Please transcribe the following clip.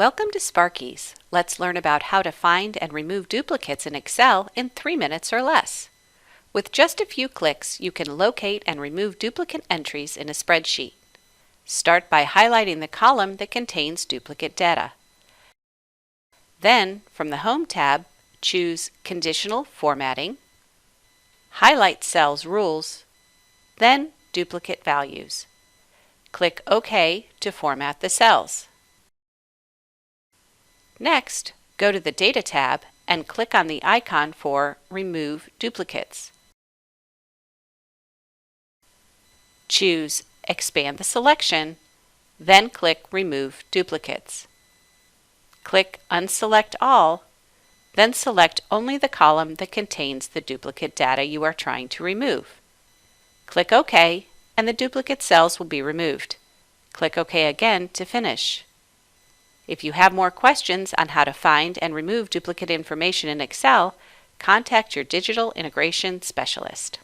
Welcome to SPARKies. Let's learn about how to find and remove duplicates in Excel in 3 minutes or less. With just a few clicks, you can locate and remove duplicate entries in a spreadsheet. Start by highlighting the column that contains duplicate data. Then, from the Home tab, choose Conditional Formatting, highlight Cells Rules, then Duplicate Values. Click OK to format the cells. Next, go to the Data tab and click on the icon for Remove Duplicates. Choose Expand the selection, then click Remove Duplicates. Click Unselect All, then select only the column that contains the duplicate data you are trying to remove. Click OK, and the duplicate cells will be removed. Click OK again to finish. If you have more questions on how to find and remove duplicate information in Excel, contact your digital integration specialist.